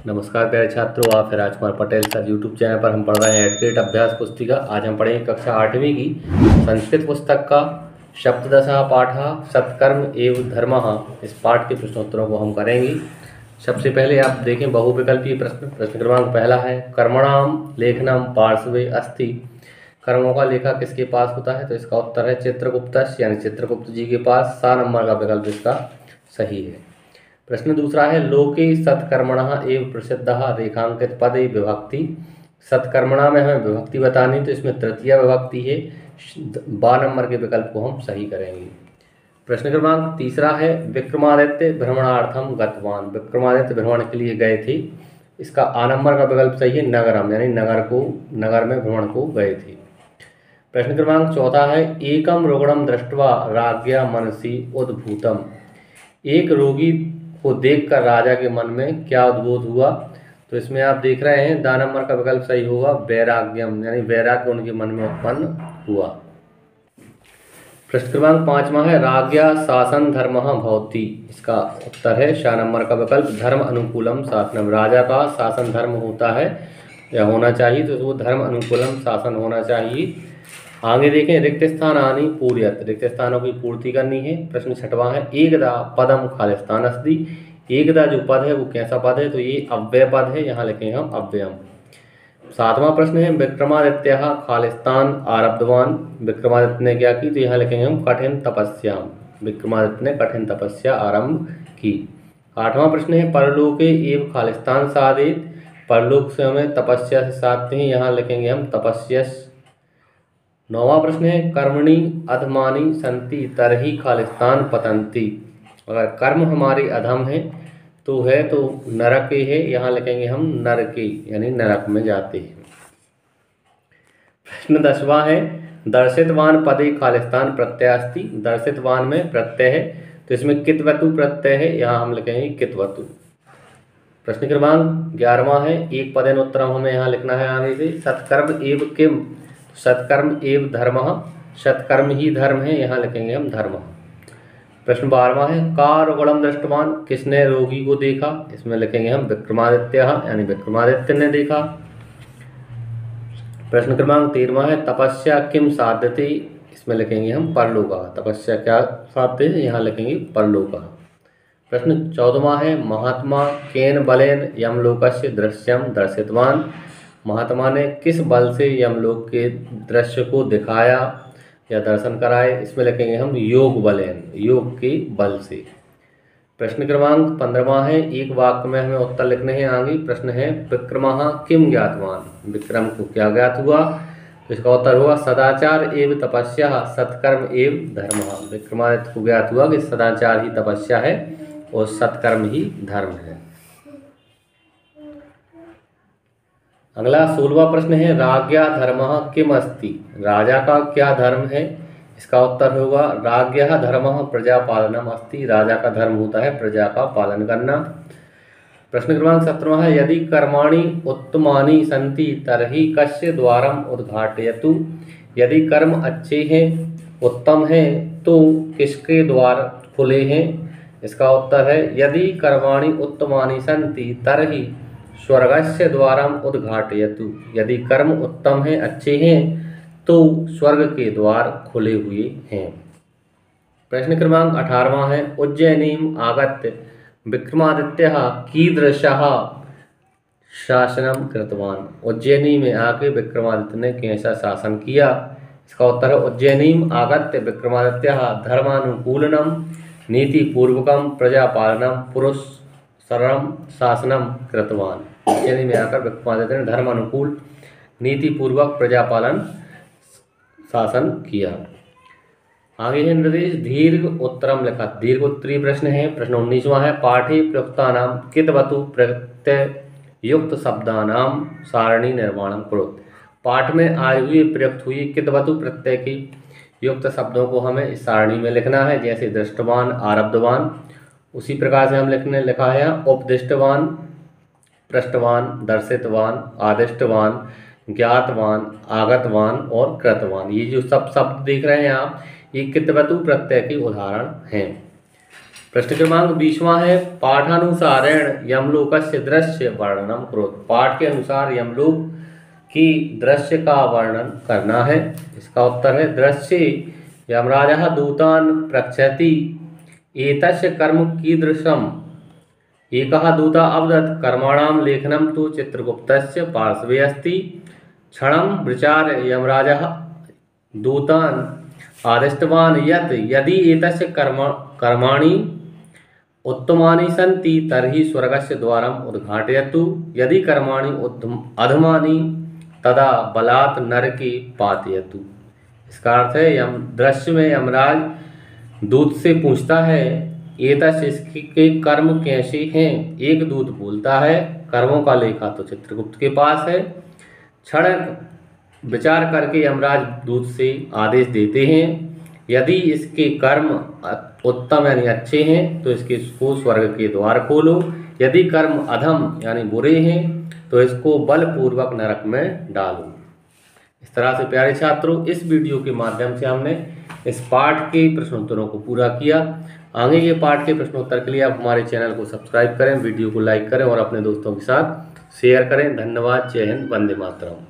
नमस्कार प्यारे छात्रों, आप Rajkumar Patel sir YouTube channel पर हम पढ़ रहे हैं एडक्रेट अभ्यास पुस्तिका। आज हम पढ़ेंगे कक्षा 8वीं की संस्कृत पुस्तक का सप्तदशः पाठ सत्कर्म एवं धर्मः। इस पाठ के प्रश्नोत्तरों को हम करेंगे। सबसे पहले आप देखें बहुविकल्पीय प्रश्न। प्रश्न क्रमांक पहला है कर्मणाम लेखनम पार्श्वे अस्ति। कर्मों का लेखा किसके पास होता है? तो इसका उत्तर है चित्रगुप्त यानी चित्रगुप्त जी के पास। 7 नंबर का विकल्प इसका सही है। प्रश्न दूसरा है लोके सत्कर्मणः एव प्रसिद्धः रेखांकित पदे विभक्ति। सत्कर्मणा में हमें विभक्ति बतानी, तो इसमें तृतीया विभक्ति है। 12 नंबर के विकल्प को हम सही करेंगे। प्रश्न क्रमांक तीसरा है विक्रमादित्य भ्रमणार्थम गतवान। विक्रमादित्य भ्रमण के लिए गए थे। इसका आ नंबर का विकल्प सही है नगरम, यानी नगर में भ्रमण को गए थे। प्रश्न क्रमांक चौथा है एकम रोगणम दृष्ट्वा राज्ञा मनसि उद्भूतम। एक रोगी को देखकर राजा के मन में क्या उद्बोध हुआ? तो इसमें आप देख रहे हैं दा नंबर का विकल्प सही होगा वैराग्यम, यानी वैराग्य उनके मन में उत्पन्न हुआ। प्रश्न क्रमांक 5वां है राज्ञा शासन धर्मः भवति। इसका उत्तर है शाह नंबर का विकल्प धर्म अनुकूलम शासनम। राजा का शासन धर्म होता है या होना चाहिए, तो वो धर्म अनुकूलम शासन होना चाहिए। आगे देखें रिक्त स्थान आनी पूर्यत। रिक्त स्थानों की पूर्ति करनी है। प्रश्न 6वां है एकदा पदम खालिस्तान अस्ति। एकदा जो पद है वो कैसा पद है? तो ये अव्यय पद है, यहाँ लिखेंगे हम अव्ययम। 7वां प्रश्न है विक्रमादित्य खालिस्तान आरब्धवान। विक्रमादित्य ने क्या की? तो यहाँ लिखेंगे हम कठिन तपस्याम। विक्रमादित्य ने कठिन तपस्या आरंभ की। 8वां प्रश्न है परलोके एव खालिस्तान साधित। परलोक से हमें तपस्या से साधते हैं, यहाँ लिखेंगे हम तपस्या। 9वां प्रश्न है कर्मणि अधमानि संति तरहि खालिस्तान पतंती। अगर कर्म हमारे अधम है तो नरक के है, यहाँ लिखेंगे हम नरके, यानी नरक में जाते हैं। प्रश्न 10वां है दर्शितवान पदे खालिस्तान प्रत्ययास्ति। दर्शितवान में प्रत्यय है, तो इसमें कितवतु प्रत्यय है, यहाँ हम लिखेंगे कितवतु। प्रश्न क्रमांक 11वां है एक पदेन उत्तरम हमें यहाँ लिखना है आगे से सत्कर्म एव किम। सत्कर्म एव धर्मः। सत्कर्म ही धर्म है, यहाँ लिखेंगे हम धर्म। प्रश्न 12वां है का रोगणम दृष्टवान। किसने रोगी को देखा? इसमें लिखेंगे हम विक्रमादित्य, यानी विक्रमादित्य ने देखा। प्रश्न क्रमांक 13वां है तपस्या किम साध्यते। इसमें लिखेंगे हम परलोका। तपस्या क्या साध्य है? यहाँ लिखेंगे परलोका। प्रश्न 14वां है महात्मा केन बलेन यमलोकस्य दृश्यम दर्शितवान। महात्मा ने किस बल से यमलोक के दृश्य को दिखाया या दर्शन कराए? इसमें लिखेंगे हम योग बलेन, योग के बल से। प्रश्न क्रमांक 15वां है एक वाक्य में हमें उत्तर लिखने हैं आगे। प्रश्न है विक्रमः किम ज्ञातवान। विक्रम को क्या ज्ञात हुआ? तो इसका उत्तर होगा सदाचार एवं तपस्या सत्कर्म एवं धर्म। विक्रमादित्य को ज्ञात हुआ कि सदाचार ही तपस्या है और सत्कर्म ही धर्म है। अगला 16वां प्रश्न है राज्ञा धर्मः किम अस्ति। राजा का क्या धर्म है? इसका उत्तर होगा राज्ञः धर्मः प्रजापालनम अस्ति। राजा का धर्म होता है प्रजा का पालन करना। प्रश्न क्रमांक 17वां है यदि कर्माणि उत्तमानि सन्ति तर्हि कस्य द्वारम उद्घाटयतु। यदि कर्म अच्छे हैं, उत्तम हैं, तो किसके द्वार खुले हैं? इसका उत्तर है यदि कर्माणि उत्तमानि सन्ति तर्हि स्वर्गस्य द्वारम उद्घाटयतु। यदि कर्म उत्तम हैं, अच्छे हैं, तो स्वर्ग के द्वार खुले हुए हैं। प्रश्न क्रमांक 18वां है उज्जैनीम आगत्य विक्रमादित्यः कीदृशः शासनम कृतवान। उज्जैनी में आके विक्रमादित्य ने कैसा शासन किया? इसका उत्तर है उज्जैनीम आगत्य विक्रमादित्यः धर्मानुकूलनम नीतिपूर्वकम प्रजापालनम पुरुष सरम शासनम कृतवान। उज्जैनी में आकर विक्रमादित्य ने धर्म अनुकूल नीतिपूर्वक प्रजापालन शासन किया। आगे है निर्देश दीर्घ उत्तरम लिखा। दीर्घ उत्तरीय प्रश्न है। प्रश्न 19वां है पाठे प्रयुक्तानाम कितवतु प्रत्यय युक्त शब्दानाम सारणी निर्माणम कुरुत। पाठ में आए हुए प्रयुक्त हुई कितवतु प्रत्यय की युक्त शब्दों को हमें इस सारणी में लिखना है। जैसे दृष्टवान आरब्धवान, उसी प्रकार से हम लिखा है उपदिष्टवान, पृष्ठवान, दर्शितवान, आदिष्टवान, ज्ञातवान, आगतवान और कृतवान। ये जो सब शब्द देख रहे हैं आप, ये कितवतु प्रत्यय के उदाहरण हैं। प्रश्न क्रमांक 20वां है पाठानुसारेण यमलोकस्य दृश्य वर्णनम करोतु। पाठ के अनुसार यमलोक की दृश्य का वर्णन करना है। इसका उत्तर है दृश्य यमराजः दूतान् प्रक्षति एतस्य कर्म कीदृशम्। एकः दूतः अवदत् कर्माणां लेखनं तु चित्रगुप्तस्य पार्श्वे अस्ति। क्षणं विचार्य यमराजः दूतान् आदिष्टवान् यत् यदि एतस्य कर्माणि उत्तमानि सन्ति तर्हि स्वर्गस्य द्वारम् उद्घाटयतु, यदि कर्माणि अधमानि तदा बलात् नरके पातयतु। इसका अर्थ है दृश्य में यमराज दूत से पूछता है एतस्य इसके कर्म कैसे हैं। एक दूत बोलता है कर्मों का लेखा तो चित्रगुप्त के पास है। क्षण विचार करके यमराज दूत से आदेश देते हैं यदि इसके कर्म उत्तम यानी अच्छे हैं तो इसको स्वर्ग के द्वार खोलो, यदि कर्म अधम यानी बुरे हैं तो इसको बलपूर्वक नरक में डालो। इस तरह से प्यारे छात्रों इस वीडियो के माध्यम से हमने इस पाठ के प्रश्नोत्तरों को पूरा किया। आगे के पाठ के प्रश्नोत्तर के लिए आप हमारे चैनल को सब्सक्राइब करें, वीडियो को लाइक करें और अपने दोस्तों के साथ शेयर करें। धन्यवाद। जय हिंद। वंदे मातरम।